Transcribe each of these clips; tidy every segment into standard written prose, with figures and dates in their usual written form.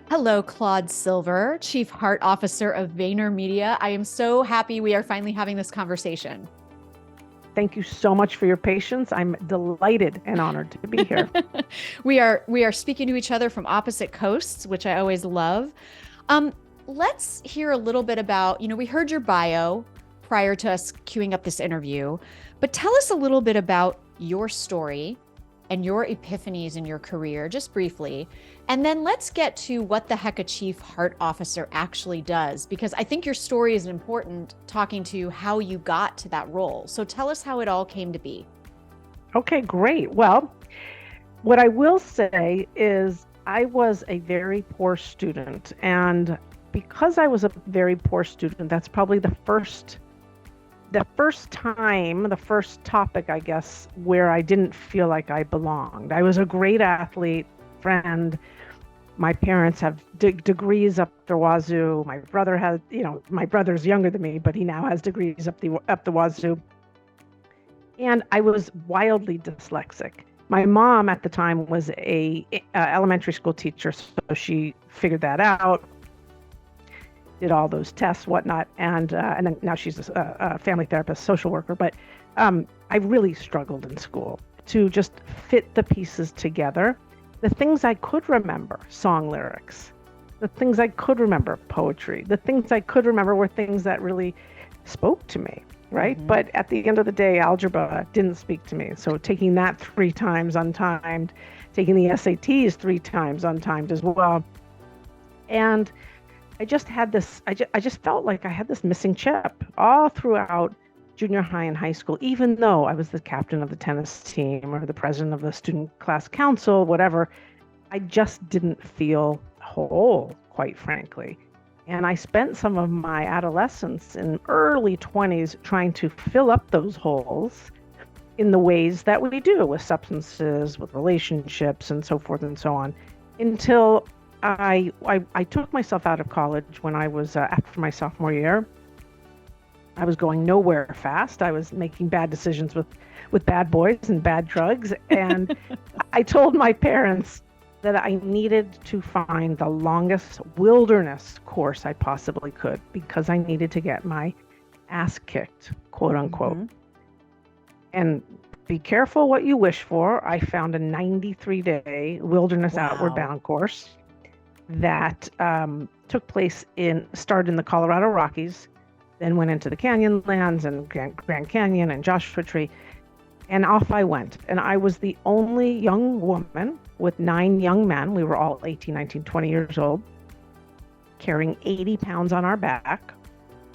Hello, Claude Silver, Chief Heart Officer of VaynerMedia. I am so happy we are finally having this conversation. Thank you so much for your patience. I'm delighted and honored to be here. We are speaking to each other from opposite coasts, which I always love. Um, let's hear a little bit about, we heard your bio prior to us queuing up this interview, but tell us a little bit about your story and your epiphanies in your career, just briefly. And then let's get to what the heck a chief heart officer actually does, because I think your story is important talking to how you got to that role. So tell us how it all came to be. Okay, great. Well, what I will say is I was a very poor student. And because I was a very poor student, that's probably the first topic, I guess, where I didn't feel like I belonged. I was a great athlete, friend. My parents have degrees up the wazoo. My brother has, my brother's younger than me, but he now has degrees up the wazoo. And I was wildly dyslexic. My mom at the time was a elementary school teacher, so she figured that out, did all those tests, whatnot, and then now she's a family therapist, social worker. But I really struggled in school to just fit the pieces together. The things I could remember, song lyrics, the things I could remember, poetry, the things I could remember were things that really spoke to me, right? Mm-hmm. But at the end of the day, algebra didn't speak to me. So taking that 3 times untimed, taking the SATs 3 times untimed as well. And I just had this, I just felt like I had this missing chip all throughout junior high and high school, even though I was the captain of the tennis team or the president of the student class council, whatever. I just didn't feel whole, quite frankly. And I spent some of my adolescence in early 20s trying to fill up those holes in the ways that we do with substances, with relationships, and so forth and so on, until I took myself out of college when I was after my sophomore year. I was going nowhere fast. I was making bad decisions with bad boys and bad drugs. And I told my parents that I needed to find the longest wilderness course I possibly could because I needed to get my ass kicked, quote unquote. Mm-hmm. And be careful what you wish for. I found a 93-day wilderness outward bound course that started in the Colorado Rockies, then went into the Canyonlands and Grand Canyon and Joshua Tree, and off I went. And I was the only young woman with 9 young men. We were all 18, 19, 20 years old, carrying 80 pounds on our back.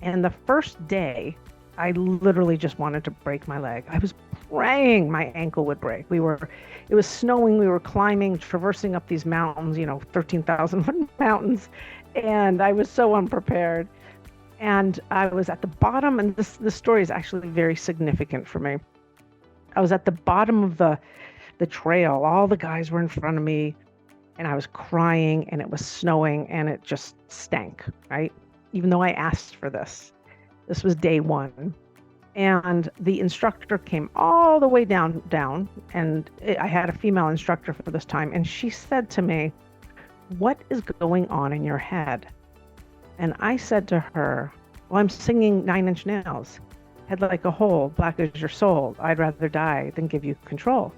And the first day, I literally just wanted to break my leg. I was praying my ankle would break. It was snowing. We were climbing, traversing up these mountains, 13,000-foot mountains. And I was so unprepared. And I was at the bottom, and this story is actually very significant for me. I was at the bottom of the trail. All the guys were in front of me, and I was crying, and it was snowing, and it just stank, right? Even though I asked for this. This was day 1. And the instructor came all the way down, and I had a female instructor for this time, and she said to me, "What is going on in your head?" And I said to her, "Well, I'm singing 9 Inch Nails. Head like a hole, black as your soul. I'd rather die than give you control."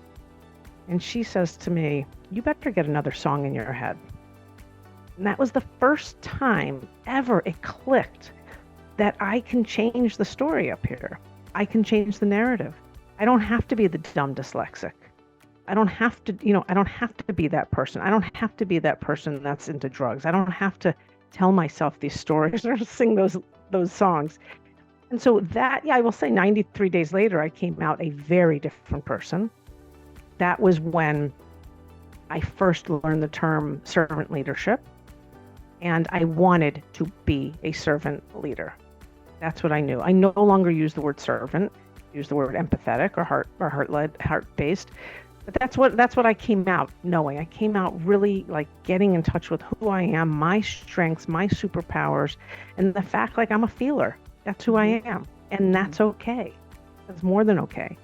And she says to me, "You better get another song in your head." And that was the first time ever it clicked that I can change the story up here. I can change the narrative. I don't have to be the dumb dyslexic. I don't have to be that person. I don't have to be that person that's into drugs. I don't have to tell myself these stories or sing those songs. And so I will say 93 days later, I came out a very different person. That was when I first learned the term servant leadership, and I wanted to be a servant leader. That's what I knew. I no longer use the word servant, use the word empathetic or heart-led, heart-based. But that's what I came out knowing. I came out really like getting in touch with who I am, my strengths, my superpowers, and the fact like I'm a feeler. That's who I am. And that's okay. That's more than okay.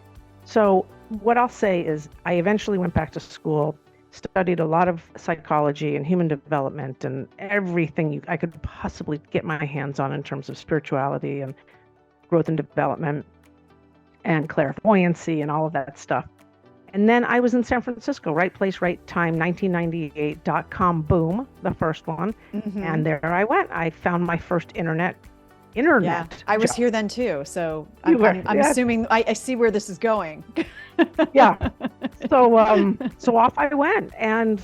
So what I'll say is I eventually went back to school, studied a lot of psychology and human development and everything I could possibly get my hands on in terms of spirituality and growth and development and clairvoyancy and all of that stuff. And then I was in San Francisco, right place, right time, 1998, .com boom, the first one. Mm-hmm. And there I went. I found my first internet. Yeah, I was job. here then too. So You were, I'm yeah. assuming I see where this is going. Yeah. So off I went. And,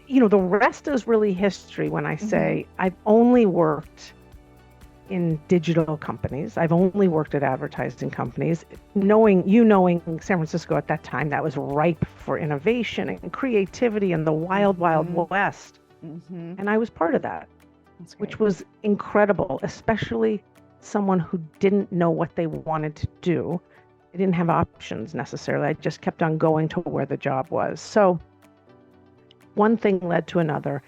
the rest is really history when I say I've only worked in digital companies. I've only worked at advertising companies. Knowing San Francisco at that time, that was ripe for innovation and creativity and the wild, wild west. Mm-hmm. And I was part of that, which was incredible, especially someone who didn't know what they wanted to do. I didn't have options necessarily. I just kept on going to where the job was. So one thing led to another.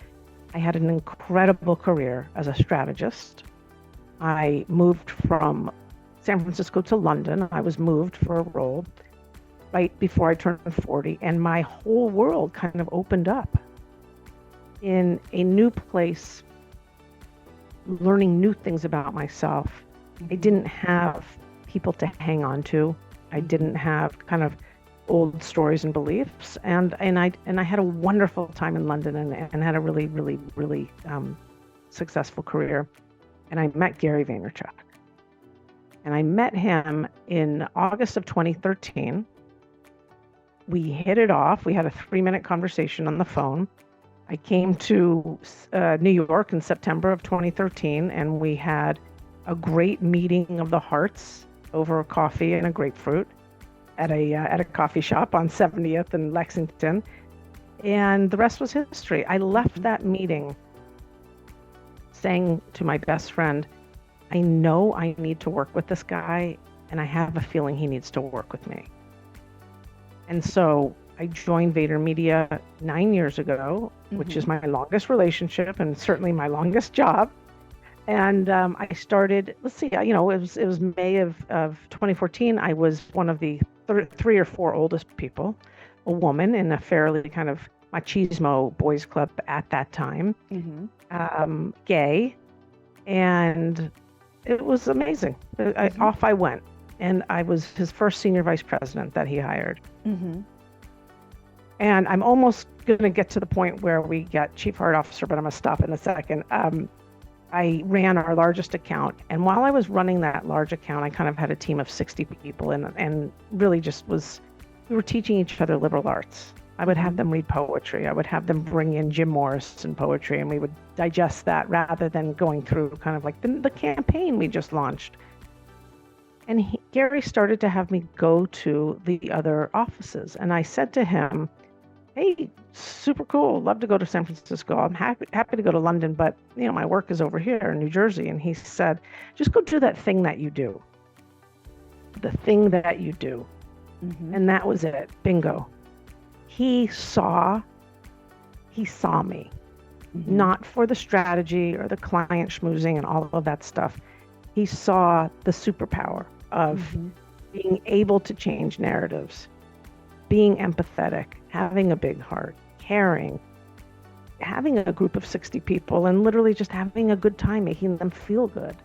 I had an incredible career as a strategist. I moved from San Francisco to London. I was moved for a role right before I turned 40, and my whole world kind of opened up in a new place, learning new things about myself. I didn't have people to hang on to. I didn't have kind of old stories and beliefs, and I had a wonderful time in London and had a really, really, really successful career. And I met Gary Vaynerchuk. And I met him in August of 2013. We hit it off. We had a 3-minute conversation on the phone. I came to New York in September of 2013, and we had a great meeting of the hearts over a coffee and a grapefruit at a coffee shop on 70th and Lexington. And the rest was history. I left that meeting saying to my best friend, I know I need to work with this guy, and I have a feeling he needs to work with me. And so I joined VaynerMedia 9 years ago, which is my longest relationship and certainly my longest job. And I started, it was May of 2014. I was one of the 3 or 4 oldest people, a woman in a fairly kind of machismo boys club at that time, gay, and it was amazing. Off I went, and I was his first senior vice president that he hired. And I'm almost going to get to the point where we get chief heart officer, but I'm going to stop in a second. I ran our largest account, and while I was running that large account, I kind of had a team of 60 people, and really we were teaching each other liberal arts. I would have them read poetry. I would have them bring in Jim Morrison poetry, and we would digest that rather than going through kind of like the campaign we just launched. And Gary started to have me go to the other offices, and I said to him, hey, super cool. Love to go to San Francisco. I'm happy to go to London, but my work is over here in New Jersey. And he said, just go do that thing that you do. The thing that you do. And that was it. Bingo. He saw me, not for the strategy or the client schmoozing and all of that stuff. He saw the superpower of being able to change narratives, being empathetic, having a big heart, caring, having a group of 60 people and literally just having a good time, making them feel good.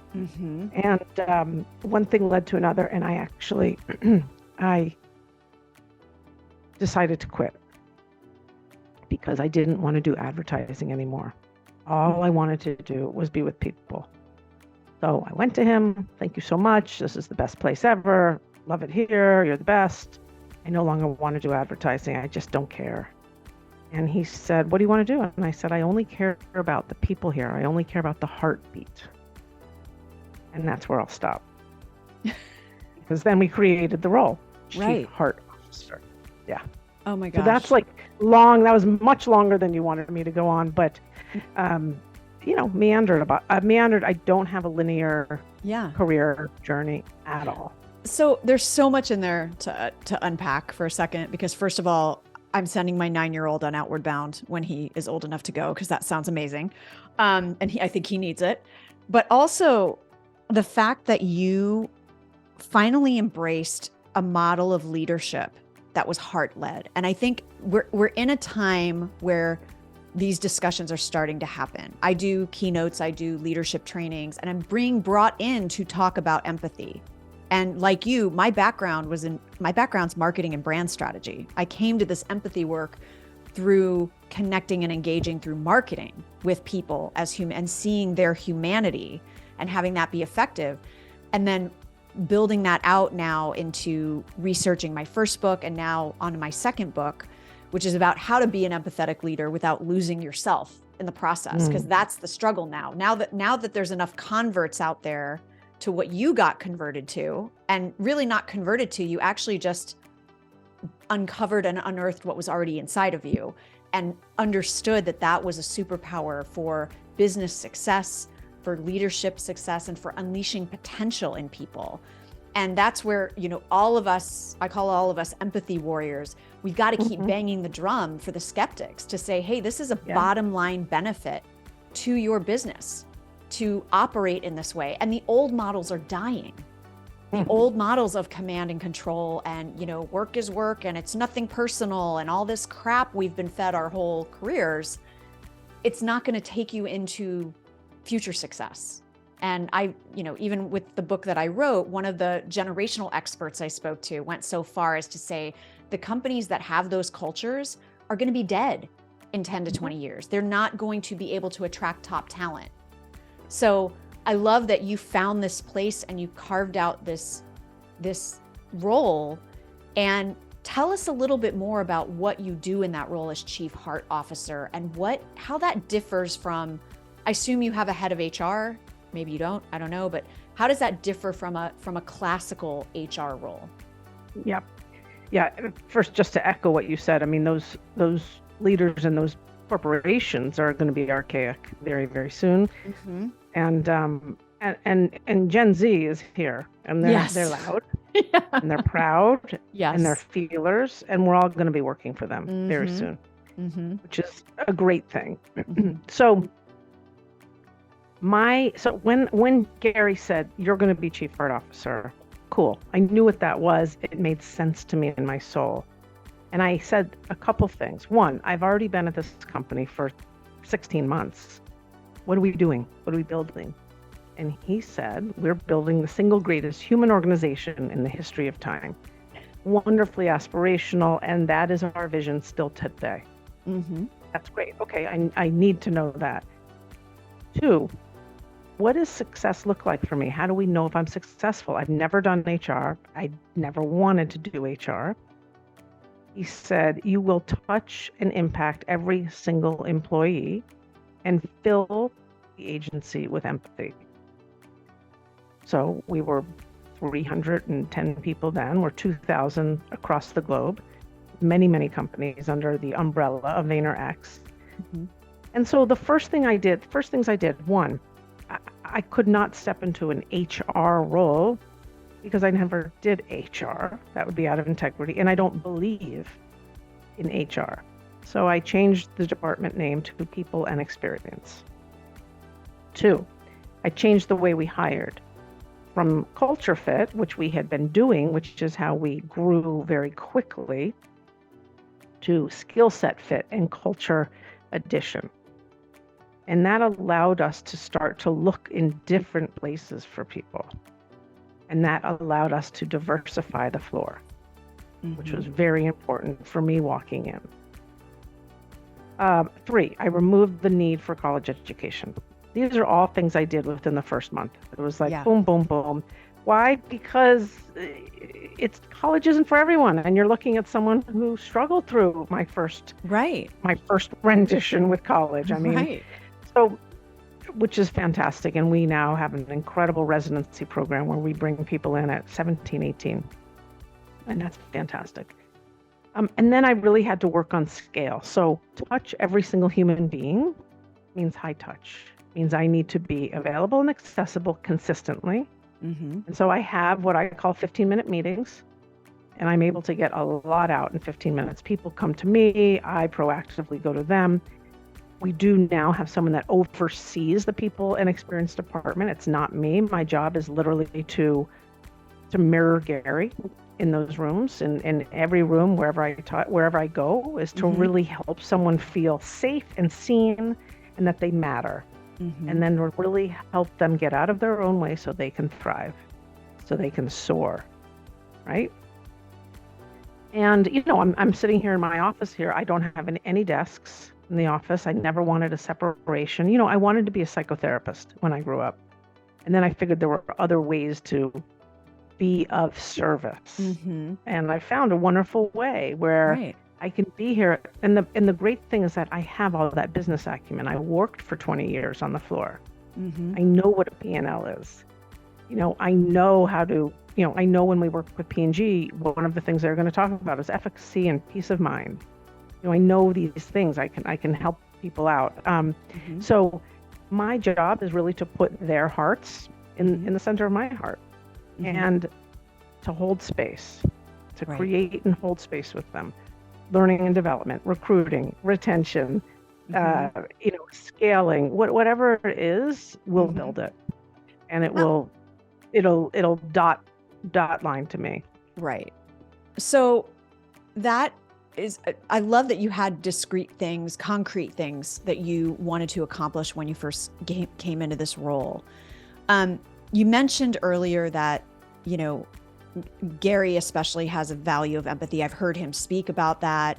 And one thing led to another, and I actually, I decided to quit because I didn't want to do advertising anymore. All I wanted to do was be with people. So I went to him. Thank you so much. This is the best place ever. Love it here. You're the best. I no longer want to do advertising. I just don't care. And he said, what do you want to do? And I said, I only care about the people here. I only care about the heartbeat. And that's where I'll stop. Because then we created the role, Chief Heart Officer. Yeah. Oh my gosh. So that's like long. That was much longer than you wanted me to go on, but meandered. I don't have a linear career journey at all. So there's so much in there to unpack for a second, because first of all, I'm sending my 9-year-old on Outward Bound when he is old enough to go, because that sounds amazing. And I think he needs it. But also the fact that you finally embraced a model of leadership that was heart-led. And I think we're in a time where these discussions are starting to happen. I do keynotes, I do leadership trainings, and I'm being brought in to talk about empathy. And like you, my background's marketing and brand strategy. I came to this empathy work through connecting and engaging through marketing with people as human and seeing their humanity and having that be effective. And then building that out now into researching my first book and now on my second book, which is about how to be an empathetic leader without losing yourself in the process. Because that's the struggle now. Now that there's enough converts out there to what you got converted to, and really not converted to, you actually just uncovered and unearthed what was already inside of you and understood that that was a superpower for business success, for leadership success, and for unleashing potential in people. And that's where, all of us, I call all of us empathy warriors. We've got to keep banging the drum for the skeptics to say, hey, this is a bottom line benefit to your business to operate in this way. And the old models are dying. The old models of command and control and, work is work and it's nothing personal and all this crap we've been fed our whole careers, it's not going to take you into future success. And I, even with the book that I wrote, one of the generational experts I spoke to went so far as to say the companies that have those cultures are going to be dead in 10 to 20 years. They're not going to be able to attract top talent. So I love that you found this place and you carved out this role. And tell us a little bit more about what you do in that role as Chief Heart Officer and how that differs from, I assume you have a head of HR, maybe you don't, I don't know, but how does that differ from a classical HR role? Yeah. First, just to echo what you said, I mean, those leaders in those corporations are going to be archaic very, very soon. And Gen Z is here, and they're loud, and they're proud, and they're feelers, and we're all going to be working for them very soon, which is a great thing. So when Gary said you're going to be Chief Heart Officer, cool. I knew what that was. It made sense to me in my soul. And I said a couple things. One, I've already been at this company for 16 months. What are we doing? What are we building? And he said, we're building the single greatest human organization in the history of time. Wonderfully aspirational, and that is our vision still today. That's great. Okay, I need to know that. Two, what does success look like for me? How do we know if I'm successful? I've never done HR. I never wanted to do HR. He said, you will touch and impact every single employee and fill the agency with empathy. So we were 310 people then. We're 2,000 across the globe. Many, many companies under the umbrella of VaynerX. And so the first things I did, one, I could not step into an HR role because I never did HR. That would be out of integrity. And I don't believe in HR. So I changed the department name to People and Experience. Two, I changed the way we hired from culture fit, which we had been doing, which is how we grew very quickly, to skill set fit and culture addition. And that allowed us to start to look in different places for people. And that allowed us to diversify the floor, which was very important for me walking in. Three, I removed the need for college education. These are all things I did within the first month. It was like boom, boom, boom. Why? Because college isn't for everyone. And you're looking at someone who struggled through my first rendition with college. I mean, so, which is fantastic. And we now have an incredible residency program where we bring people in at 17, 18. And that's fantastic. And then I really had to work on scale. So touch every single human being means high touch, means I need to be available and accessible consistently. And so I have what I call 15-minute meetings, and I'm able to get a lot out in 15 minutes. People come to me, I proactively go to them. We do now have someone that oversees the people and experience department. It's not me. My job is literally to mirror Gary in those rooms, in every room, wherever I go, is to really help someone feel safe and seen and that they matter. And then really help them get out of their own way so they can thrive, so they can soar, right? And, I'm sitting here in my office here. I don't have any desks in the office. I never wanted a separation. I wanted to be a psychotherapist when I grew up. And then I figured there were other ways to be of service. And I found a wonderful way where I can be here. And the great thing is that I have all that business acumen. I worked for 20 years on the floor. I know what a P&L is. I know how to, I know when we work with P&G, one of the things they're going to talk about is efficacy and peace of mind. I know these things. I can help people out. So my job is really to put their hearts in the center of my heart and to hold space, to create and hold space with them. Learning and development, recruiting, retention, scaling, whatever it is, we'll build it, and it'll dot line to me. Right. So that is, I love that you had discrete things, concrete things that you wanted to accomplish when you first came into this role. You mentioned earlier that, Gary especially has a value of empathy. I've heard him speak about that.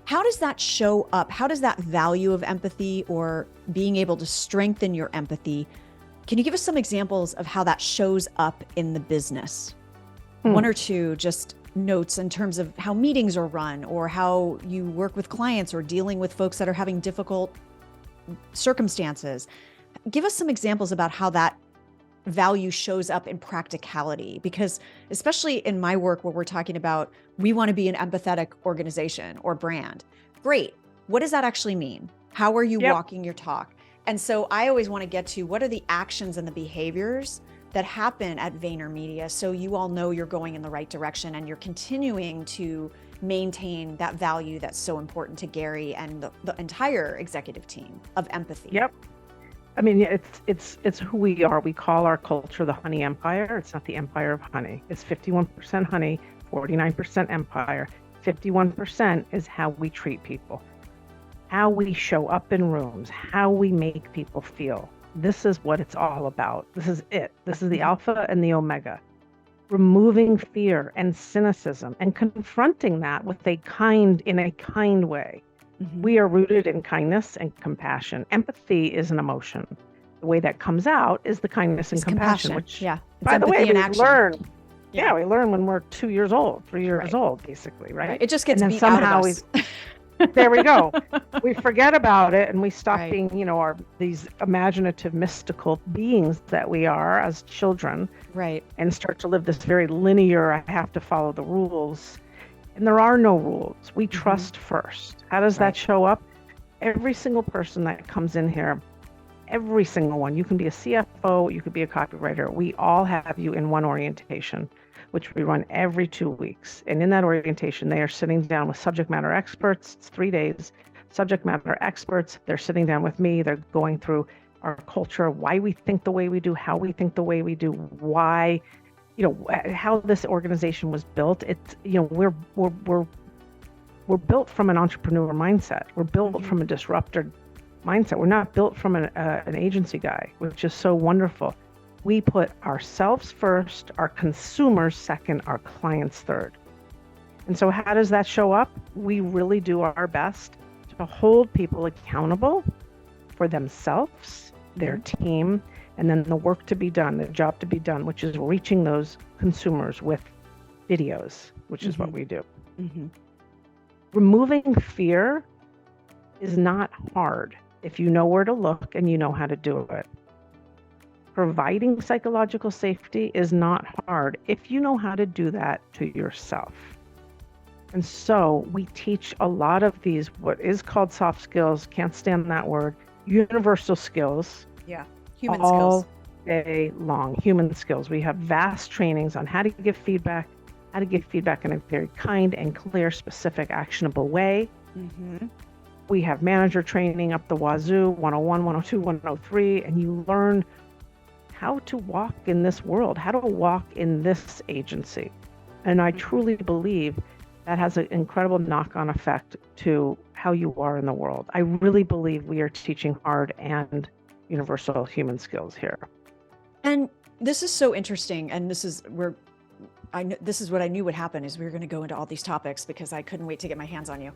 How does that show up? How does that value of empathy or being able to strengthen your empathy, can you give us some examples of how that shows up in the business? One or two just notes in terms of how meetings are run or how you work with clients or dealing with folks that are having difficult circumstances. Give us some examples about how that value shows up in practicality, because especially in my work where we're talking about, we want to be an empathetic organization or brand. Great. What does that actually mean? How are you walking your talk? And so I always want to get to what are the actions and the behaviors that happen at VaynerMedia so you all know you're going in the right direction and you're continuing to maintain that value that's so important to Gary and the entire executive team of empathy. Yep. I mean, it's who we are. We call our culture the honey empire. It's not the empire of honey. It's 51% honey, 49% empire. 51% is how we treat people, how we show up in rooms, how we make people feel. This is what it's all about. This is it. This is the alpha and the omega. Removing fear and cynicism and confronting that in a kind way. We are rooted in kindness and compassion. Empathy is an emotion. The way that comes out is the kindness and compassion, which, by the way, we learn. Yeah, we learn when we're 2 years old, 3 years old, basically, right? It just gets beat out of us. There we go. We forget about it and we stop being, these imaginative, mystical beings that we are as children. Right. And start to live this very linear, I have to follow the rules. And there are no rules. We trust first. How does that show up? Every single person that comes in here, every single one, you can be a CFO, you could be a copywriter. We all have you in one orientation, which we run every 2 weeks. And in that orientation, they are sitting down with subject matter experts. It's 3 days. Subject matter experts, they're sitting down with me. They're going through our culture, why we think the way we do, how we think the way we do, why, how this organization was built. It's, we're built from an entrepreneur mindset. We're built from a disruptor mindset. We're not built from an agency guy, which is so wonderful. We put ourselves first, our consumers second, our clients third. And so how does that show up? We really do our best to hold people accountable for themselves, their team, and then the work to be done, the job to be done, which is reaching those consumers with videos, which is what we do. Removing fear is not hard if you know where to look and you know how to do it. Providing psychological safety is not hard if you know how to do that to yourself. And so we teach a lot of these, what is called soft skills, can't stand that word, universal skills. Yeah, human all skills. Day long, human skills. We have vast trainings on how to give feedback in a very kind and clear, specific, actionable way. We have manager training up the wazoo, 101, 102, 103, and you learn how to walk in this world, how to walk in this agency. And I truly believe that has an incredible knock-on effect to how you are in the world. I really believe we are teaching hard and universal human skills here. And this is so interesting. And this is where this is what I knew would happen, is we were going to go into all these topics because I couldn't wait to get my hands on you.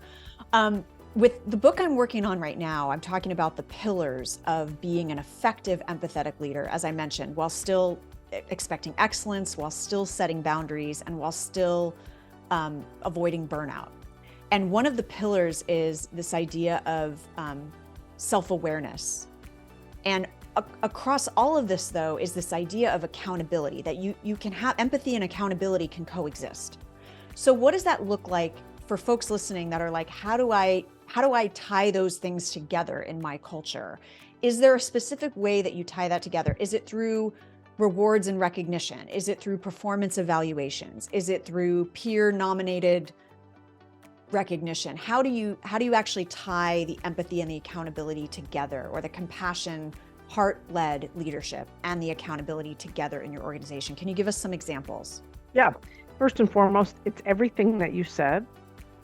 With the book I'm working on right now, I'm talking about the pillars of being an effective, empathetic leader, as I mentioned, while still expecting excellence, while still setting boundaries, and while still avoiding burnout. And one of the pillars is this idea of self-awareness. And across all of this, though, is this idea of accountability, that you can have empathy and accountability can coexist. So what does that look like for folks listening that are like, how do I tie those things together in my culture? Is there a specific way that you tie that together? Is it through rewards and recognition? Is it through performance evaluations? Is it through peer nominated recognition? How do you actually tie the empathy and the accountability together, or the compassion, heart-led leadership and the accountability together in your organization? Can you give us some examples? Yeah. First and foremost, it's everything that you said,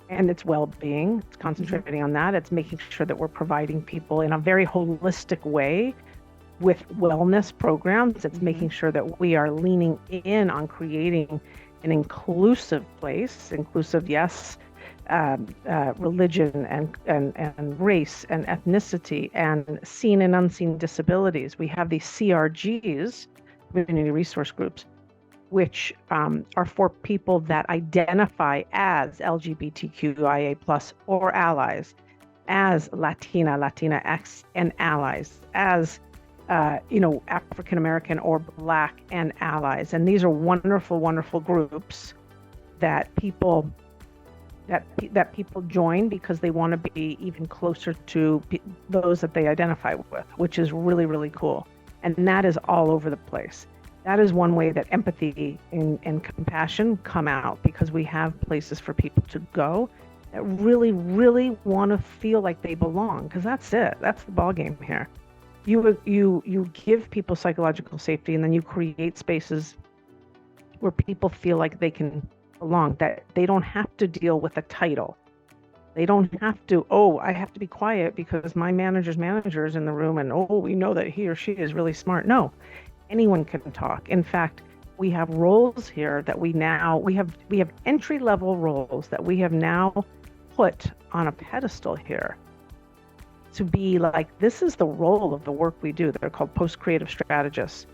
and it's well-being. It's concentrating on that. It's making sure that we're providing people in a very holistic way with wellness programs. It's making sure that we are leaning in on creating an inclusive place, yes, religion and race and ethnicity and seen and unseen disabilities. We have these CRGs, community resource groups, which are for people that identify as LGBTQIA+ or allies, as Latinx and allies, as African American or Black and allies. And these are wonderful, wonderful groups that people join because they want to be even closer to those that they identify with, which is really, really cool. And that is all over the place. That is one way that empathy and compassion come out, because we have places for people to go that really, really want to feel like they belong, because that's it. That's the ballgame here. You give people psychological safety, and then you create spaces where people feel like they can belong, that they don't have to deal with a title. They don't have to, I have to be quiet because my manager's manager is in the room, and we know that he or she is really smart. No, anyone can talk. In fact, we have roles here that we have entry-level roles that we have now put on a pedestal here to be like, this is the role of the work we do. They're called post-creative strategists.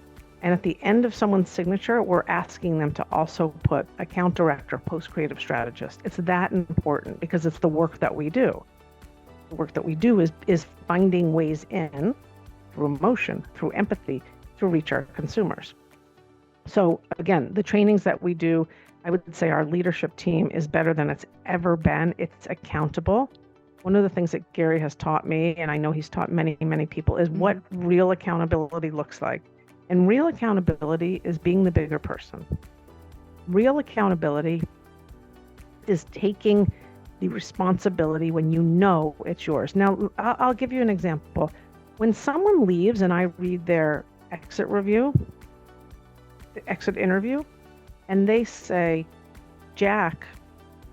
And at the end of someone's signature, we're asking them to also put account director, post-creative strategist. It's that important because it's the work that we do. The work that we do is finding ways in through emotion, through empathy, to reach our consumers. So again, the trainings that we do, I would say our leadership team is better than it's ever been. It's accountable. One of the things that Gary has taught me, and I know he's taught many, many people, is what real accountability looks like. And real accountability is being the bigger person. Real accountability is taking the responsibility when you know it's yours. Now, I'll give you an example. When someone leaves and I read their exit interview, and they say, Jack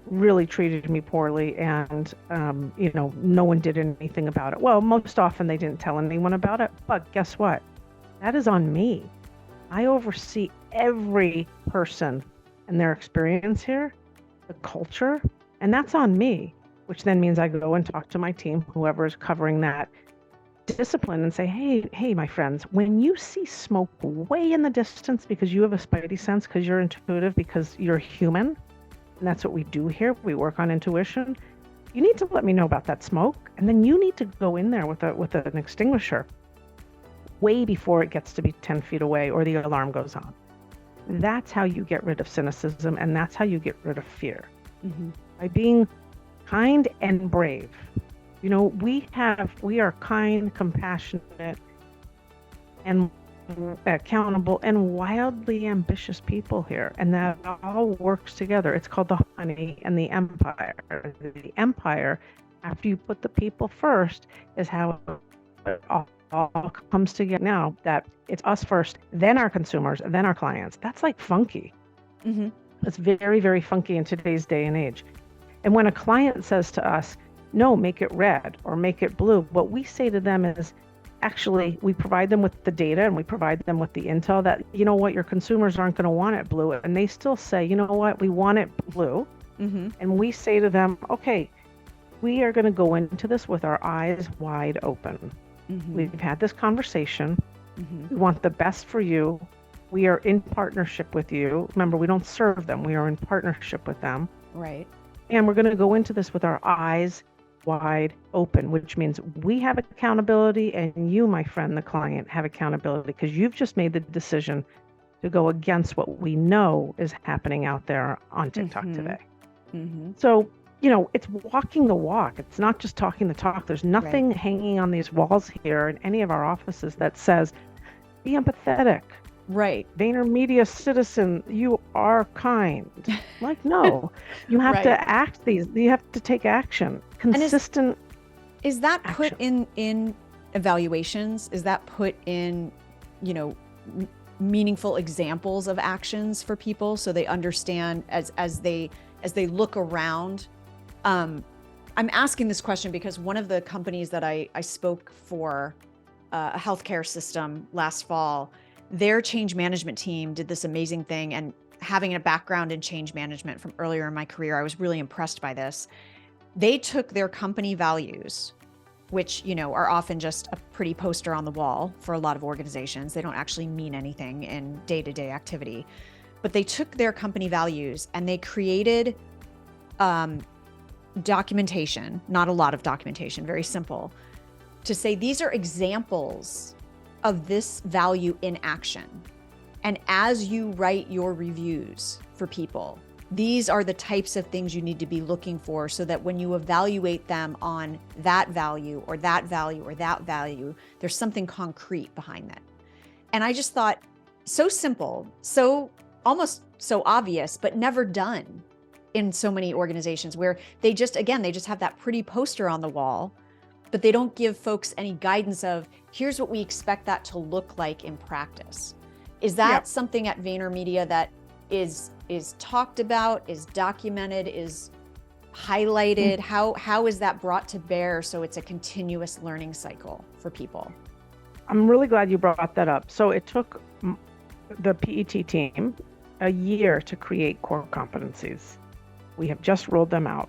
really treated me poorly, and no one did anything about it. Well, most often they didn't tell anyone about it, but guess what? That is on me. I oversee every person and their experience here, the culture, and that's on me, which then means I go and talk to my team, whoever is covering that discipline, and say, hey, my friends, when you see smoke way in the distance because you have a spidey sense, because you're intuitive, because you're human, and that's what we do here, we work on intuition, you need to let me know about that smoke, and then you need to go in there with an extinguisher way before it gets to be 10 feet away or the alarm goes on. That's how you get rid of cynicism, and that's how you get rid of fear. By being kind and brave. We are kind, compassionate, and accountable and wildly ambitious people here, and that all works together. It's called the honey and the empire. The empire, after you put the people first, is how it all comes together. Now that it's us first, then our consumers, then our clients. That's like funky. It's very, very funky in today's day and age. And when a client says to us, no, make it red or make it blue, what we say to them is, actually, we provide them with the data and we provide them with the intel that, you know what, your consumers aren't going to want it blue. And they still say, you know what, we want it blue. And we say to them, okay, we are going to go into this with our eyes wide open. We've had this conversation. We want the best for you. We are in partnership with you. Remember, we don't serve them. We are in partnership with them. Right. And we're going to go into this with our eyes wide open, which means we have accountability and you, my friend, the client, have accountability because you've just made the decision to go against what we know is happening out there on TikTok today. So, you know, it's walking the walk. It's not just talking the talk. There's nothing hanging on these walls here in any of our offices that says, be empathetic. Right. VaynerMedia citizen, you are kind. Like, no, you have to you have to take action. Consistent. Is that action. put in evaluations? Is that put in, you know, meaningful examples of actions for people so they understand as they look around? I'm asking this question because one of the companies that I spoke for, a healthcare system last fall, their change management team did this amazing thing. And having a background in change management from earlier in my career, I was really impressed by this. They took their company values, which, you know, are often just a pretty poster on the wall for a lot of organizations. They don't actually mean anything in day-to-day activity. But they took their company values and they created documentation, not a lot of documentation, very simple, to say these are examples of this value in action. And as you write your reviews for people, these are the types of things you need to be looking for so that when you evaluate them on that value or that value or that value, there's something concrete behind that. And I just thought, so simple, so almost so obvious, but never done in so many organizations where they just have that pretty poster on the wall, but they don't give folks any guidance of, here's what we expect that to look like in practice. Is that something at VaynerMedia that is talked about, is documented, is highlighted? How is that brought to bear so it's a continuous learning cycle for people? I'm really glad you brought that up. So it took the PET team a year to create core competencies. We have just rolled them out.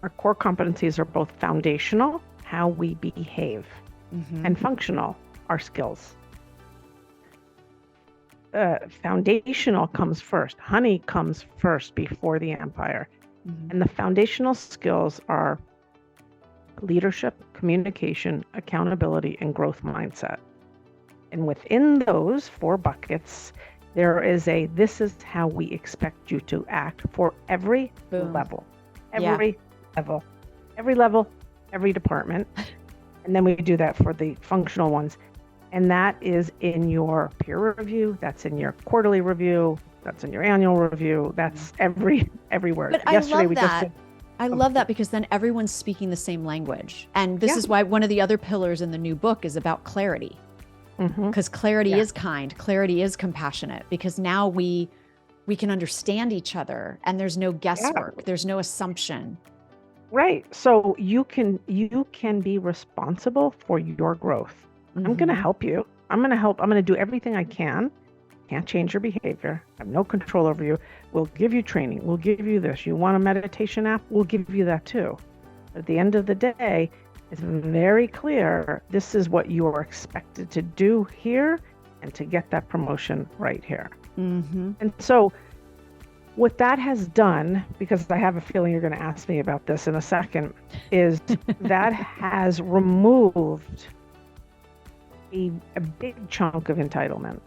Our core competencies are both foundational, how we behave, and functional, our skills. Foundational comes first. Honey comes first before the empire. And the foundational skills are leadership, communication, accountability, and growth mindset. And within those 4 buckets, there is this is how we expect you to act for every level, every level, every department. And then we do that for the functional ones. And that is in your peer review, that's in your quarterly review, that's in your annual review, that's everywhere. But I love that because then everyone's speaking the same language. And this is why one of the other pillars in the new book is about clarity. Because clarity is kind, clarity is compassionate, because now we can understand each other and there's no guesswork, there's no assumption. Right. So you can be responsible for your growth. I'm going to help you. I'm going to do everything I can. Can't change your behavior. I have no control over you. We'll give you training. We'll give you this. You want a meditation app? We'll give you that too. At the end of the day, it's very clear this is what you are expected to do here and to get that promotion right here. And so what that has done, because I have a feeling you're going to ask me about this in a second, is that has removed a big chunk of entitlement,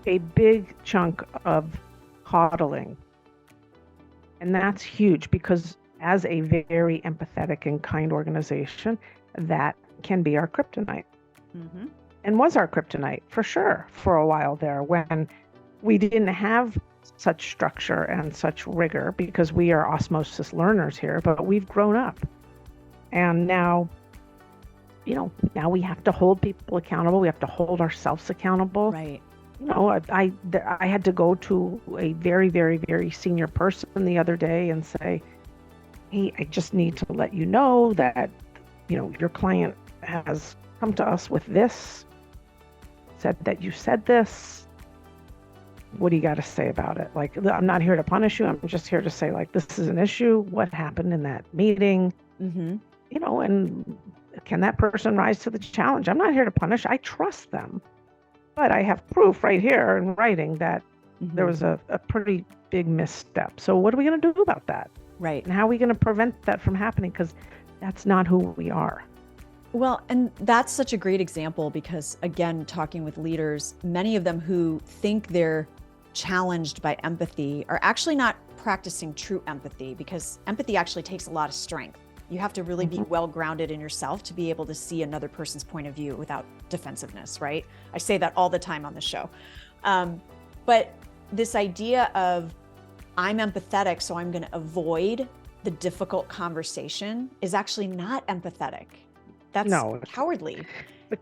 a big chunk of coddling. And that's huge because as a very empathetic and kind organization, that can be our kryptonite. And was our kryptonite for sure for a while there when we didn't have such structure and such rigor, because we are osmosis learners here, but we've grown up. And now, now we have to hold people accountable. We have to hold ourselves accountable. Right. I had to go to a very, very, very senior person the other day and say, hey, I just need to let you know that, your client has come to us with this, said that you said this. What do you got to say about it? Like, I'm not here to punish you. I'm just here to say, like, this is an issue. What happened in that meeting? Mm-hmm. And can that person rise to the challenge? I'm not here to punish. I trust them. But I have proof right here in writing that there was a pretty big misstep. So what are we going to do about that? Right. And how are we going to prevent that from happening? Because that's not who we are. Well, and that's such a great example because, again, talking with leaders, many of them who think they're challenged by empathy are actually not practicing true empathy, because empathy actually takes a lot of strength. You have to really be well grounded in yourself to be able to see another person's point of view without defensiveness, right? I say that all the time on the show. But this idea of I'm empathetic, so I'm going to avoid the difficult conversation is actually not empathetic. That's cowardly.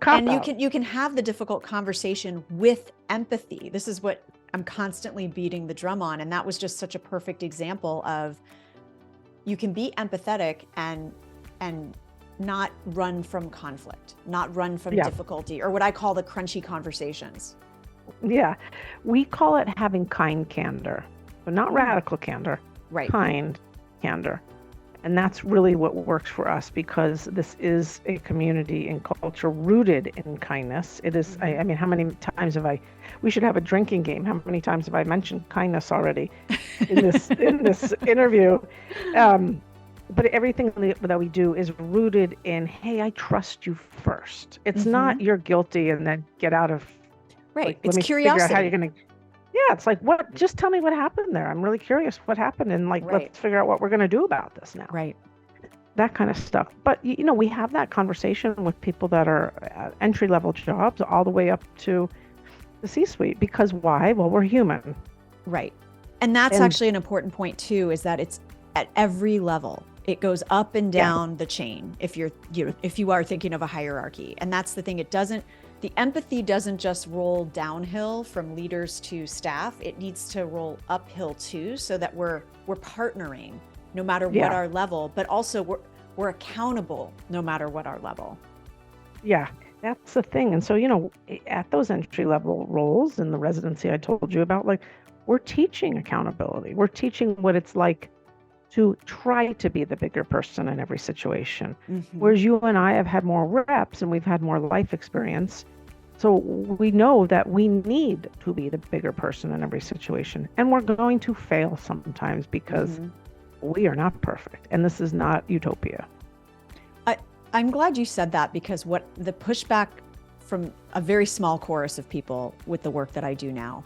And you can have the difficult conversation with empathy. This is what I'm constantly beating the drum on. And that was just such a perfect example of you can be empathetic and not run from conflict, not run from difficulty, or what I call the crunchy conversations. Yeah. We call it having kind candor, but not radical candor, right? Kind candor. And that's really what works for us, because this is a community and culture rooted in kindness. It is, I mean, how many times we should have a drinking game. How many times have I mentioned kindness already in this interview? But everything that we do is rooted in, hey, I trust you first. It's not you're guilty and then get out of. Right. Like, it's let me curiosity. figure out how you're going to. Yeah, it's like, what? Just tell me what happened there. I'm really curious what happened, and let's figure out what we're going to do about this now. Right. That kind of stuff. But we have that conversation with people that are at entry-level jobs all the way up to the C-suite. Because why? Well, we're human. Right. And that's actually an important point too, is that it's at every level. It goes up and down the chain if you are thinking of a hierarchy. And that's the thing. The empathy doesn't just roll downhill from leaders to staff. It needs to roll uphill too, so that we're partnering no matter what our level, but also we're accountable no matter what our level. Yeah, that's the thing. And so, at those entry level roles in the residency I told you about, we're teaching accountability. We're teaching what it's like to try to be the bigger person in every situation. Whereas you and I have had more reps and we've had more life experience. So we know that we need to be the bigger person in every situation. And we're going to fail sometimes because we are not perfect. And this is not utopia. I'm glad you said that, because what the pushback from a very small chorus of people with the work that I do now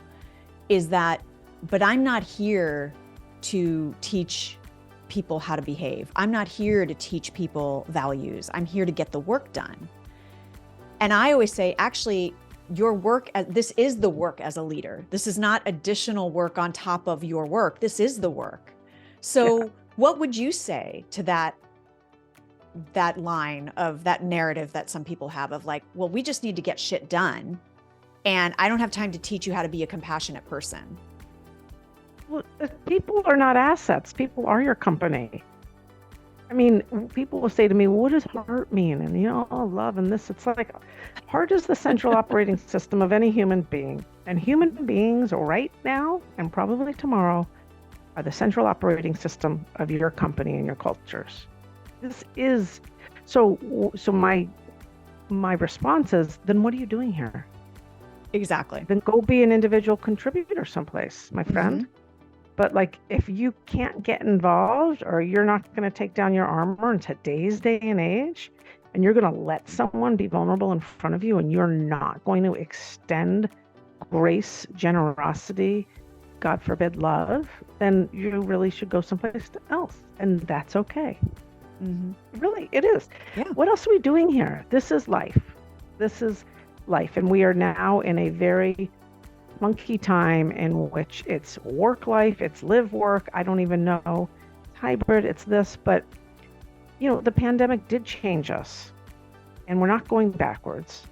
is that, but I'm not here to teach people how to behave. I'm not here to teach people values. I'm here to get the work done. And I always say, actually, your work, this is the work as a leader. This is not additional work on top of your work. This is the work. So what would you say to that line of that narrative that some people have of well, we just need to get shit done, and I don't have time to teach you how to be a compassionate person? Well, people are not assets. People are your company. I mean, people will say to me, what does heart mean? And, love and this. It's like, heart is the central operating system of any human being. And human beings right now and probably tomorrow are the central operating system of your company and your cultures. This is, so my response is, then what are you doing here? Exactly. Then go be an individual contributor someplace, my friend. But if you can't get involved, or you're not going to take down your armor in today's day and age, and you're going to let someone be vulnerable in front of you, and you're not going to extend grace, generosity, God forbid, love, then you really should go someplace else. And that's okay. Really, it is. Yeah. What else are we doing here? This is life. This is life. And we are now in a very funky time in which it's work life, it's live work. I don't even know. It's hybrid, it's this. But, the pandemic did change us. And we're not going backwards.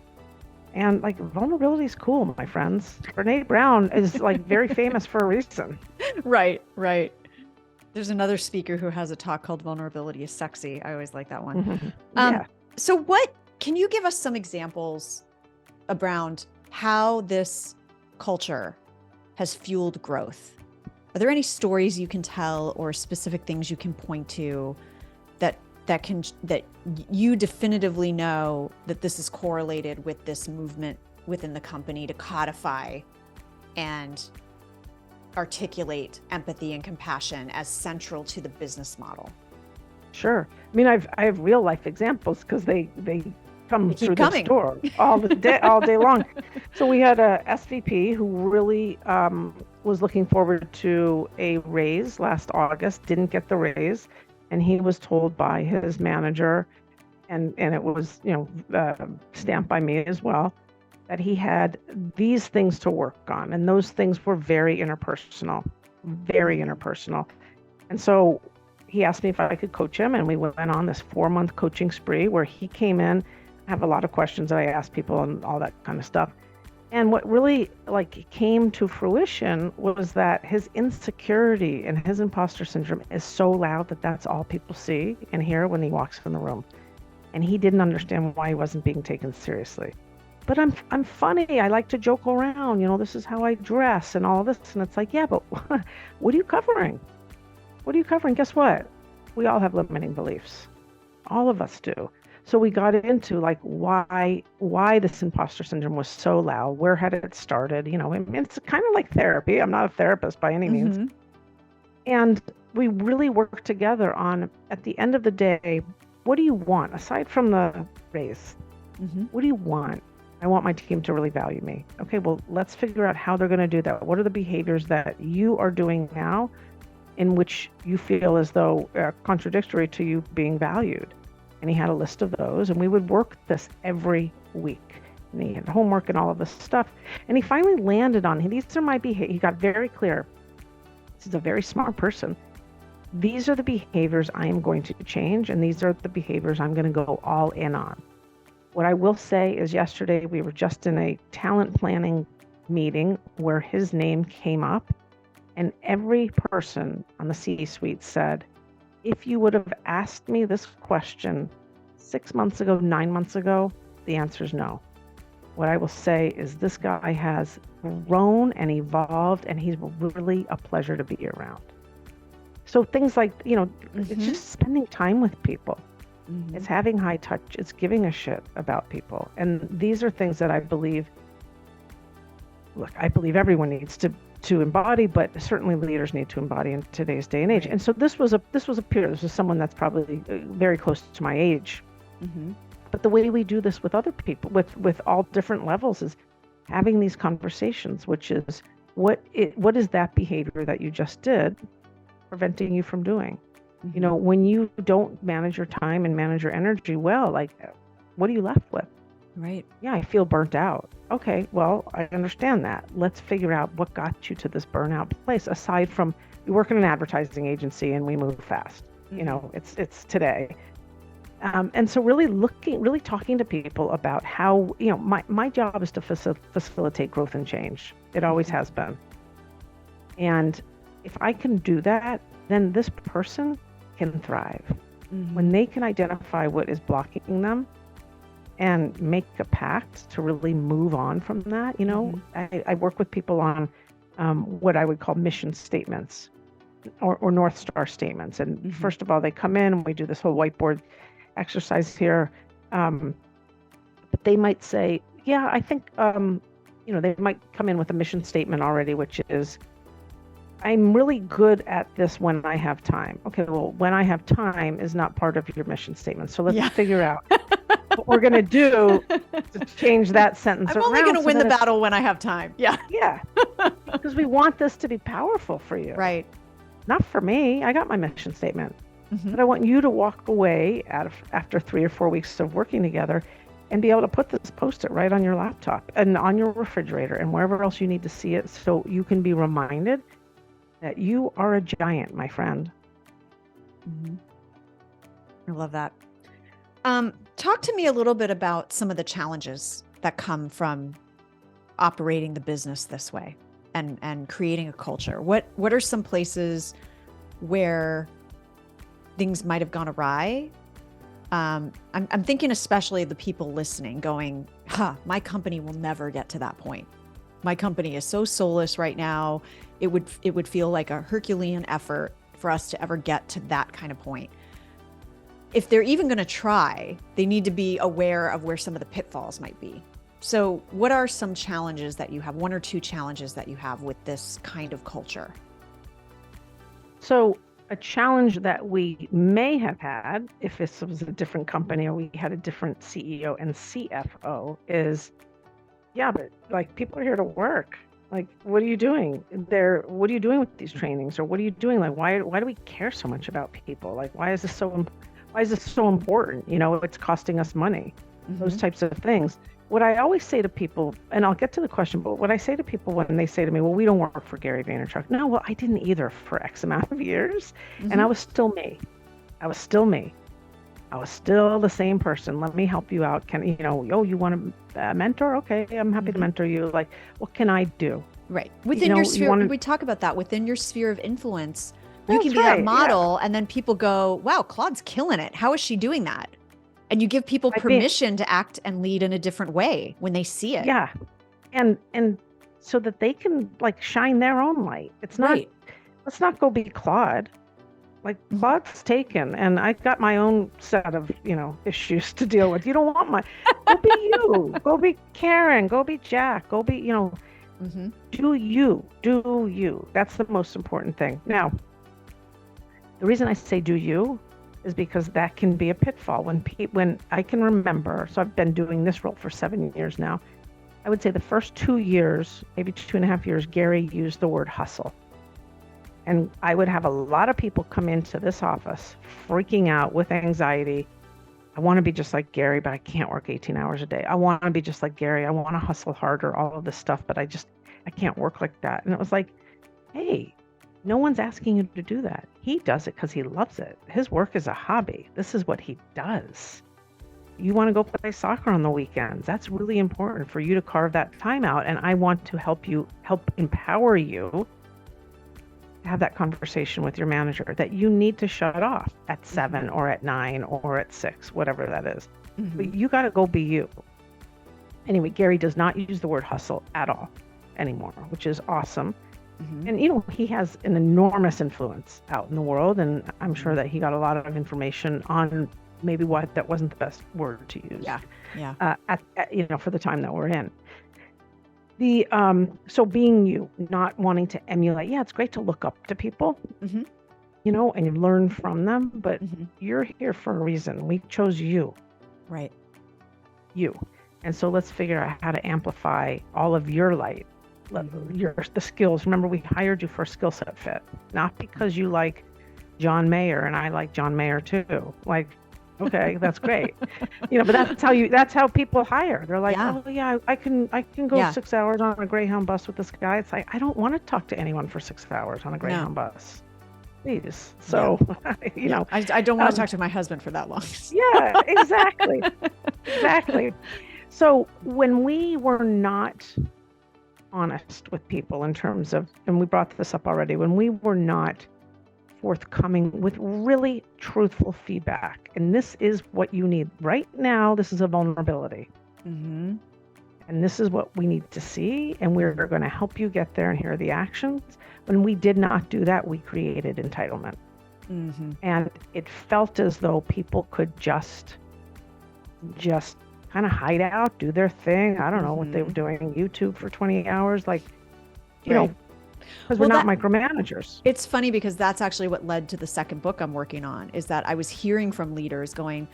And like vulnerability is cool, my friends. Brene Brown is like very famous for a reason. Right, right. There's another speaker who has a talk called Vulnerability is Sexy. I always like that one. Mm-hmm. Um, Yeah. so can you give us some examples around how this culture has fueled growth? Are there any stories you can tell or specific things you can point to that you definitively know that this is correlated with this movement within the company to codify and articulate empathy and compassion as central to the business model? Sure. I mean, I have real life examples because they come through the store all day long. So we had a SVP who really was looking forward to a raise last August, didn't get the raise, and he was told by his manager, and it was stamped by me as well, that he had these things to work on, and those things were very interpersonal. And so he asked me if I could coach him, and we went on this 4-month coaching spree where he came in. I have a lot of questions that I asked people and all that kind of stuff. And what really came to fruition was that his insecurity and his imposter syndrome is so loud that that's all people see and hear when he walks in the room. And he didn't understand why he wasn't being taken seriously. But I'm funny. I like to joke around. This is how I dress and all this. And it's like, yeah, but what are you covering? What are you covering? Guess what? We all have limiting beliefs. All of us do. So we got into why this imposter syndrome was so loud. Where had it started? It's kind of like therapy. I'm not a therapist by any means. And we really worked together on, at the end of the day, what do you want? Aside from the raise, what do you want? I want my team to really value me. Okay, well, let's figure out how they're going to do that. What are the behaviors that you are doing now in which you feel as though contradictory to you being valued? And he had a list of those, and we would work this every week. And he had homework and all of this stuff. And he finally landed on, these are my behaviors. He got very clear. This is a very smart person. These are the behaviors I am going to change, and these are the behaviors I'm going to go all in on. What I will say is yesterday we were just in a talent planning meeting where his name came up, and every person on the C-suite said, if you would have asked me this question 6 months ago, 9 months ago, the answer is no. What I will say is this guy has grown and evolved, and he's really a pleasure to be around. So things like, it's just spending time with people. It's having high touch. It's giving a shit about people. And these are things that I believe everyone needs to embody, but certainly leaders need to embody in today's day and age. And so this was a peer. This was someone that's probably very close to my age. But the way we do this with other people, with all different levels, is having these conversations, which is what is that behavior that you just did preventing you from doing? When you don't manage your time and manage your energy well, what are you left with? Right. Yeah, I feel burnt out. Okay, well, I understand that. Let's figure out what got you to this burnout place, aside from we work in an advertising agency and we move fast. It's today. And so really talking to people about how, my job is to facilitate growth and change. It always has been. And if I can do that, then this person can thrive. When they can identify what is blocking them and make a pact to really move on from that. I work with people on what I would call mission statements or North Star statements. And first of all, they come in and we do this whole whiteboard exercise here. But they might say, yeah, I think, they might come in with a mission statement already, which is, I'm really good at this when I have time. Okay, well, when I have time is not part of your mission statement. So let's figure out what we're going to do to change that sentence around. I'm only going to win the battle when I have time. Yeah. Yeah. Because we want this to be powerful for you. Right. Not for me. I got my mission statement. But I want you to walk away after 3 or 4 weeks of working together and be able to put this Post-it right on your laptop and on your refrigerator and wherever else you need to see it, so you can be reminded that you are a giant, my friend. I love that. Talk to me a little bit about some of the challenges that come from operating the business this way and creating a culture? What are some places where things might have gone awry? I'm thinking especially the people listening going, my company will never get to that point. My company is so soulless right now. It would feel like a Herculean effort for us to ever get to that kind of point. If they're even going to try, they need to be aware of where some of the pitfalls might be. So what are some challenges that you have, one or two challenges that you have with this kind of culture? So a challenge that we may have had if this was a different company or we had a different CEO and CFO is, but like people are here to work. Like, what are you doing there? What are you doing with these trainings? Or what are you doing? Like, why do we care so much about people? Like, why is this so important? It's costing us money, those types of things. What I always say to people, and I'll get to the question, but what I say to people when they say to me, well, we don't work for Gary Vaynerchuk. No, well, I didn't either for X amount of years. And I was still me. I was still the same person. Let me help you out. You want a mentor? Okay, I'm happy to mentor you. Like, what can I do? Right. Within your sphere, we talk about that within your sphere of influence. You can be that model, and then people go, wow, Claude's killing it. How is she doing that? And you give people permission to act and lead in a different way when they see it. Yeah. And so that they can like shine their own light. It's not, let's not go be Claude. Like Claude's taken, and I got my own set of, issues to deal with. You don't want go be you, go be Karen, go be Jack, go be, do you. That's the most important thing. Now, the reason I say do you is because that can be a pitfall when I can remember. So I've been doing this role for 7 years now. I would say the first 2 years, maybe 2.5 years, Gary used the word hustle. And I would have a lot of people come into this office freaking out with anxiety. I want to be just like Gary, but I can't work 18 hours a day. I want to be just like Gary. I want to hustle harder, all of this stuff, but I can't work like that. And it was like, hey, no one's asking you to do that. He does it because he loves it. His work is a hobby. This is what he does. You want to go play soccer on the weekends. That's really important for you to carve that time out. And I want to help empower you to have that conversation with your manager that you need to shut off at 7 or at 9 or at 6, whatever that is. But you got to go be you. Anyway, Gary does not use the word hustle at all anymore, which is awesome. And, he has an enormous influence out in the world. And I'm sure that he got a lot of information on maybe what that wasn't the best word to use. For the time that we're in. So being you, not wanting to emulate. Yeah, it's great to look up to people, and you learn from them, but you're here for a reason. We chose you. Right. You. And so let's figure out how to amplify all of your light. The skills. Remember, we hired you for a skill set fit, not because you like John Mayer and I like John Mayer too. Like, okay, that's great. But that's how people hire. They're like, oh yeah, I can go 6 hours on a Greyhound bus with this guy. It's like, I don't want to talk to anyone for 6 hours on a Greyhound bus. Please. So, I don't want to talk to my husband for that long. Yeah, exactly. Exactly. So when we were not honest with people in terms of, and we brought this up already, when we were not forthcoming with really truthful feedback, and this is what you need right now, this is a vulnerability. And this is what we need to see, and we're going to help you get there, and here are the actions. When we did not do that, we created entitlement. And it felt as though people could just kind of hide out, do their thing. I don't know what they were doing, YouTube for 20 hours, like, because we're not micromanagers. It's funny because that's actually what led to the second book I'm working on, is that I was hearing from leaders going,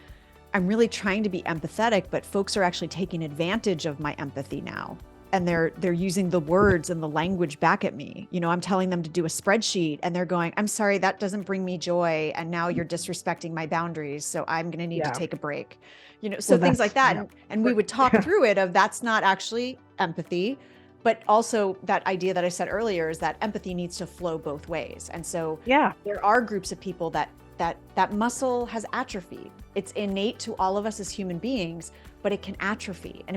I'm really trying to be empathetic, but folks are actually taking advantage of my empathy now. And they're using the words and the language back at me. I'm telling them to do a spreadsheet and they're going, I'm sorry, that doesn't bring me joy. And now you're disrespecting my boundaries. So I'm going to need to take a break, things like that. And we would talk through it of that's not actually empathy, but also that idea that I said earlier is that empathy needs to flow both ways. And so there are groups of people that that muscle has atrophied. It's innate to all of us as human beings, but it can atrophy. And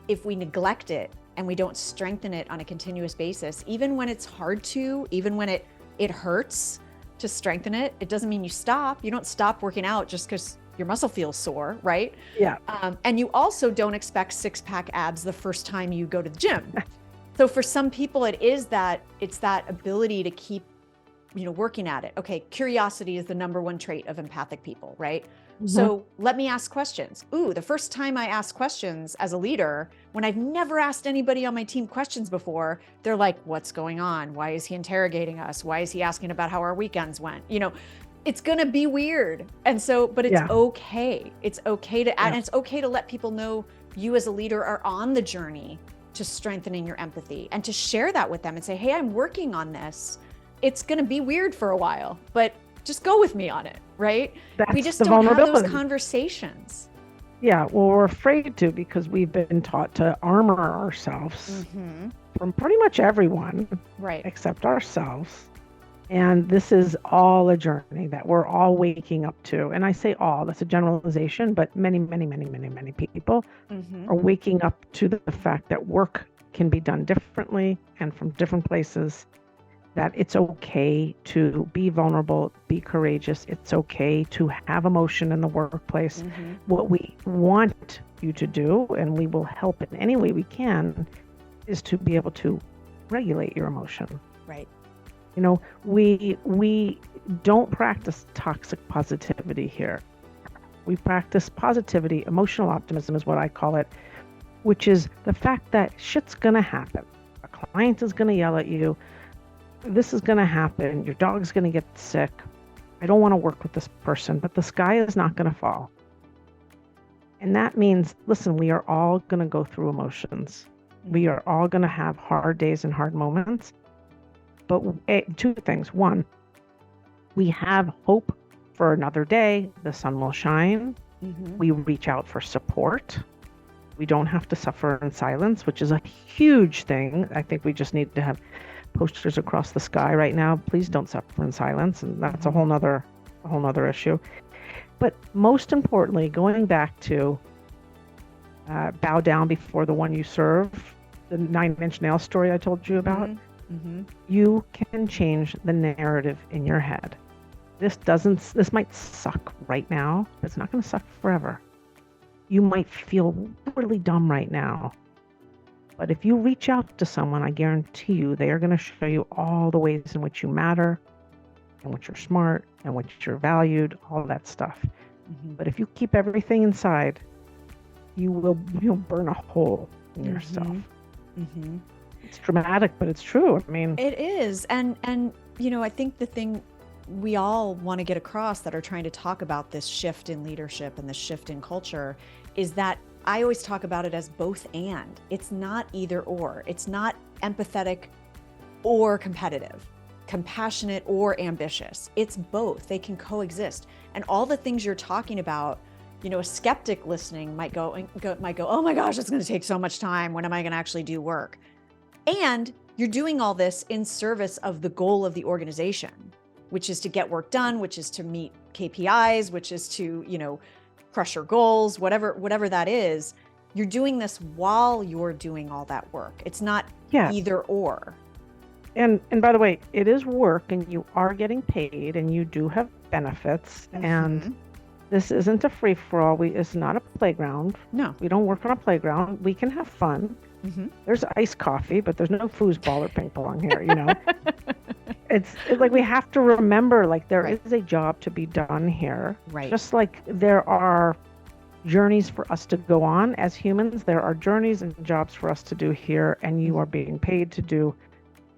if we neglect it and we don't strengthen it on a continuous basis, even when it's hard to, even when it hurts to strengthen it, it doesn't mean you stop. You don't stop working out just because your muscle feels sore, right? Yeah. And you also don't expect six-pack abs the first time you go to the gym. So for some people, it's that ability to keep, working at it. Okay, curiosity is the number one trait of empathic people, right? Mm-hmm. So let me ask questions. The first time I ask questions as a leader, when I've never asked anybody on my team questions before, they're like, what's going on? Why is he interrogating us? Why is he asking about how our weekends went? It's going to be weird. And so, but it's okay. It's okay to add, and it's okay to let people know you as a leader are on the journey to strengthening your empathy, and to share that with them and say, hey, I'm working on this. It's going to be weird for a while, but just go with me on it, right? We just don't have those conversations. Yeah, well, we're afraid to, because we've been taught to armor ourselves from pretty much everyone, right, except ourselves. And this is all a journey that we're all waking up to. And I say all, that's a generalization, but many, many, many, many, many people are waking up to the fact that work can be done differently and from different places, that it's okay to be vulnerable, be courageous. It's okay to have emotion in the workplace. What we want you to do, and we will help in any way we can, is to be able to regulate your emotion. Right. We don't practice toxic positivity here. We practice positivity. Emotional optimism is what I call it, which is the fact that shit's going to happen. A client is going to yell at you. This is going to happen. Your dog's going to get sick. I don't want to work with this person, but the sky is not going to fall. And that means, listen, we are all going to go through emotions. We are all going to have hard days and hard moments. But two things. One, we have hope for another day. The sun will shine. We reach out for support. We don't have to suffer in silence, which is a huge thing. I think we just need to have posters across the sky right now. Please don't suffer in silence. And that's a whole nother issue. But most importantly, going back to bow down before the one you serve, the 9-inch nail story I told you about. You can change the narrative in your head. This might suck right now, but it's not going to suck forever. You might feel really dumb right now, but if you reach out to someone, I guarantee you they are going to show you all the ways in which you matter, in which you're smart, in which you're valued, all that stuff. But if you keep everything inside, you'll burn a hole in yourself. It's dramatic, but it's true. I mean, it is. And I think the thing we all want to get across that are trying to talk about this shift in leadership and the shift in culture is that I always talk about it as both and. It's not either or. It's not empathetic or competitive, compassionate or ambitious. It's both. They can coexist. And all the things you're talking about, a skeptic listening might go, oh my gosh, it's going to take so much time. When am I going to actually do work? And you're doing all this in service of the goal of the organization, which is to get work done, which is to meet KPIs, which is to, crush your goals, whatever that is. You're doing this while you're doing all that work. It's not either or. And by the way, it is work, and you are getting paid, and you do have benefits. And this isn't a free-for-all. It's not a playground. No. We don't work on a playground. We can have fun. There's iced coffee, but there's no foosball or ping pong here, It's like we have to remember, like, there is a job to be done here. Right. Just like there are journeys for us to go on as humans, there are journeys and jobs for us to do here, and you are being paid to do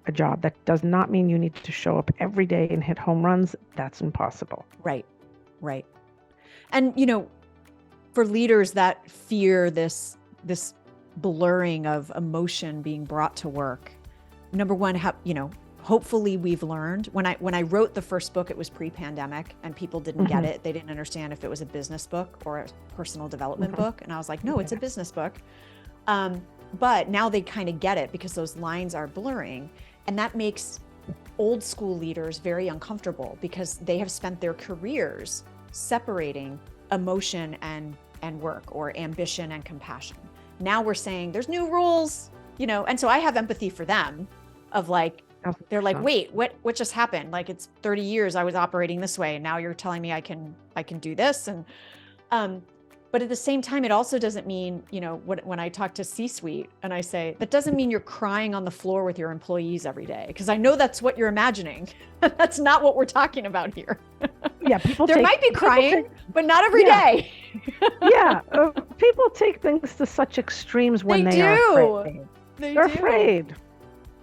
a job. That does not mean you need to show up every day and hit home runs. That's impossible. Right. And, for leaders that fear this blurring of emotion being brought to work, number one, hopefully we've learned. When I wrote the first book, it was pre-pandemic, and people didn't get it. They didn't understand if it was a business book or a personal development book. And I was like, no, it's a business book. But now they kind of get it because those lines are blurring. And that makes old school leaders very uncomfortable because they have spent their careers separating emotion and work, or ambition and compassion. Now we're saying there's new rules, and so I have empathy for them of like, they're like, wait, what just happened? Like, it's 30 years I was operating this way, and now you're telling me I can do this. And but at the same time, it also doesn't mean, when I talk to C-suite and I say, that doesn't mean you're crying on the floor with your employees every day, because I know that's what you're imagining. That's not what we're talking about here. Yeah, there might be crying, but not every day. Yeah, people take things to such extremes when they are afraid. They're afraid.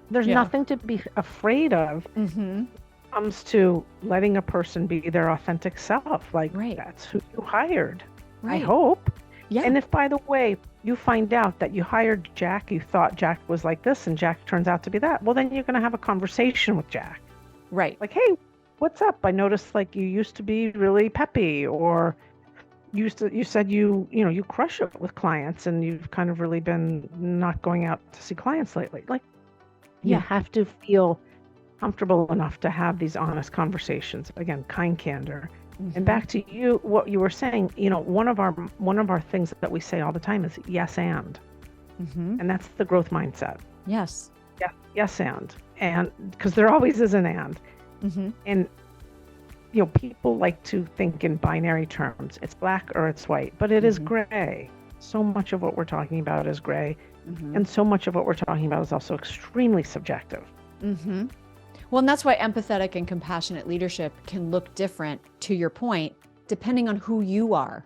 There's nothing to be afraid of. Mm-hmm. Comes to letting a person be their authentic self. Like, that's who you hired. I hope. Yeah. And if, by the way, you find out that you hired Jack, you thought Jack was like this, and Jack turns out to be that, well, then you're going to have a conversation with Jack. Right. Like, hey, what's up? I noticed like you used to be really peppy, or you said you crush it with clients, and you've kind of really been not going out to see clients lately. Like, you have to feel comfortable enough to have these honest conversations. Again, kind candor. Mm-hmm. And back to you, what you were saying, one of our things that we say all the time is yes and. Mm-hmm. And that's the growth mindset. Yes. Yeah, yes and because there always is an and. Mm-hmm. And people like to think in binary terms. It's black or it's white, but it is gray. So much of what we're talking about is gray, and so much of what we're talking about is also extremely subjective. Mm-hmm. Well, and that's why empathetic and compassionate leadership can look different, to your point, depending on who you are.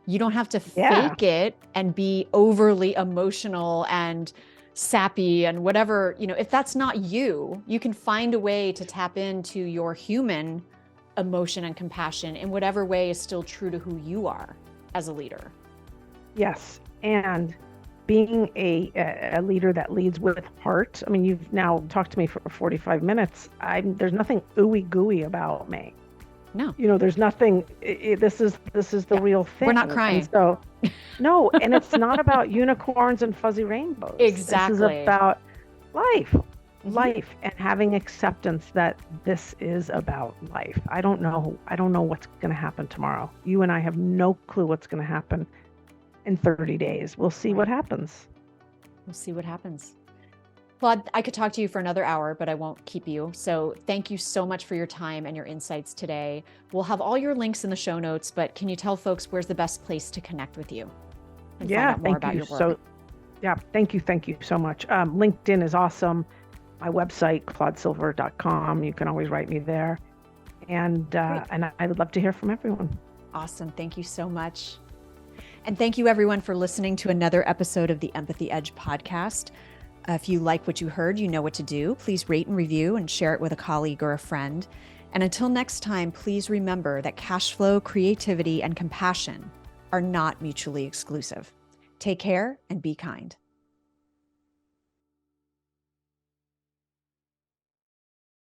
You don't have to fake it and be overly emotional and sappy and whatever. If that's not you, you can find a way to tap into your human emotion and compassion in whatever way is still true to who you are as a leader. Yes. And being a leader that leads with heart. I mean, you've now talked to me for 45 minutes. There's nothing ooey gooey about me. No. There's nothing. This is the real thing. We're not crying. And so, no, and it's not about unicorns and fuzzy rainbows. Exactly. This is about life, and having acceptance that this is about life. I don't know what's going to happen tomorrow. You and I have no clue what's going to happen in 30 days. We'll see what happens. We'll see what happens. Claude, I could talk to you for another hour, but I won't keep you. So thank you so much for your time and your insights today. We'll have all your links in the show notes, but can you tell folks where's the best place to connect with you and find out more about your work? Thank you so much. LinkedIn is awesome. My website, claudesilver.com. You can always write me there. And I would love to hear from everyone. Awesome. Thank you so much. And thank you everyone for listening to another episode of the Empathy Edge podcast. If you like what you heard, you know what to do. Please rate and review and share it with a colleague or a friend. And until next time, please remember that cash flow, creativity, and compassion are not mutually exclusive. Take care and be kind.